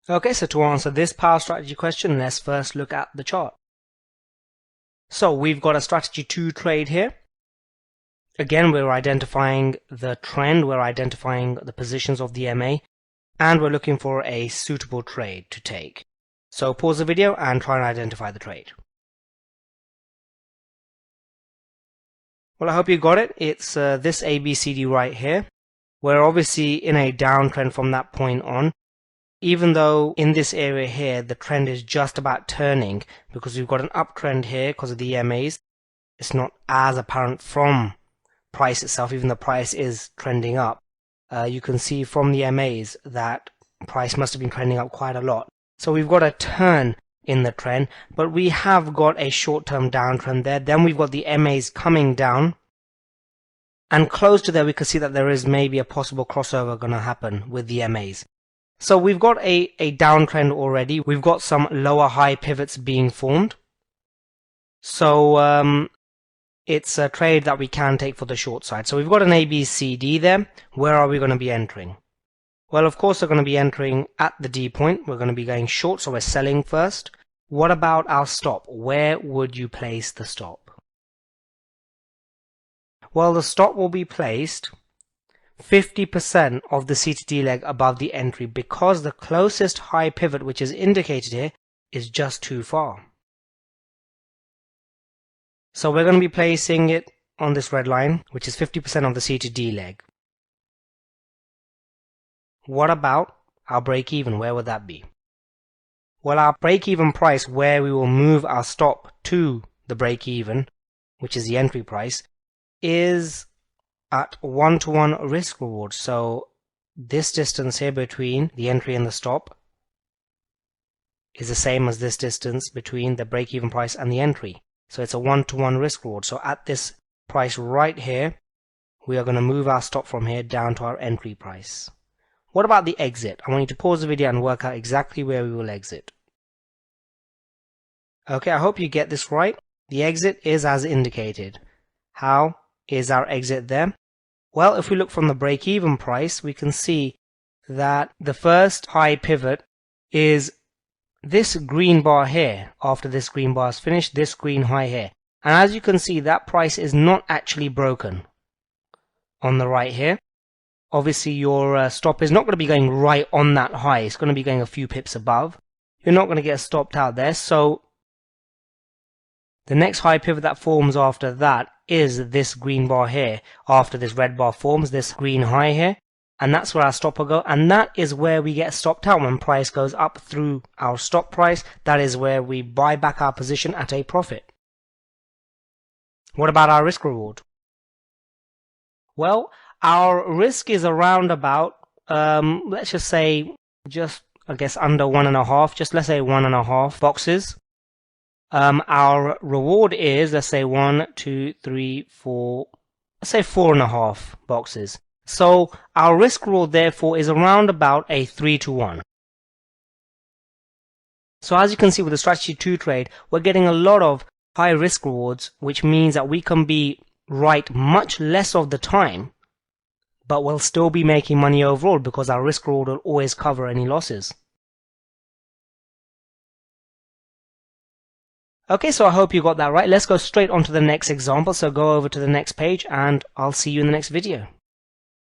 Okay, so to answer this power strategy question, let's first look at the chart. So we've got a strategy 2 trade here. Again, we're identifying the trend, we're identifying the positions of the MA, and we're looking for a suitable trade to take. So pause the video and try and identify the trade. Well, I hope you got it. It's this ABCD right here. We're obviously in a downtrend from that point on. Even though in this area here the trend is just about turning, because we've got an uptrend here because of the EMAs, it's not as apparent from price itself, even though price is trending up. You can see from the EMAs that price must have been trending up quite a lot. So we've got a turn in the trend, but we have got a short-term downtrend there. Then we've got the EMAs coming down, and close to there we can see that there is maybe a possible crossover going to happen with the EMAs. So we've got a downtrend already. We've got some lower high pivots being formed. So it's a trade that we can take for the short side. So we've got an ABCD there. Where are we going to be entering? Well, of course, we're going to be entering at the D point. We're going to be going short, so we're selling first. What about our stop? Where would you place the stop? Well, the stop will be placed 50% of the CTD leg above the entry, because the closest high pivot, which is indicated here, is just too far. So we're going to be placing it on this red line, which is 50% of the CTD leg. What about our break even? Where would that be? Well, our break even price, where we will move our stop to the break even, which is the entry price, is at 1-to-1 risk reward. So this distance here between the entry and the stop is the same as this distance between the break-even price and the entry. So it's a 1-to-1 risk reward. So at this price right here, we are going to move our stop from here down to our entry price. What about the exit? I want you to pause the video and work out exactly where we will exit. Okay, I hope you get this right. The exit is as indicated. How is our exit there? Well, if we look from the break-even price, we can see that the first high pivot is this green bar here. After this green bar is finished, this green high here. And as you can see, that price is not actually broken on the right here. Obviously, your stop is not going to be going right on that high. It's going to be going a few pips above. You're not going to get stopped out there. So the next high pivot that forms after that is this green bar here. After this red bar forms, this green high here, and that's where our stop will go, and that is where we get stopped out when price goes up through our stop price. That is where we buy back our position at a profit. What about our risk reward? Well, our risk is around about let's just say I guess under 1.5, just let's say 1.5 boxes. Our reward is, let's say 1, 2, 3, 4, let's say 4.5 boxes. So our risk reward therefore is around about a 3-to-1. So as you can see with the strategy 2 trade, we're getting a lot of high risk rewards, which means that we can be right much less of the time, but we'll still be making money overall because our risk reward will always cover any losses. Okay, so I hope you got that right. Let's go straight on to the next example. So go over to the next page and I'll see you in the next video.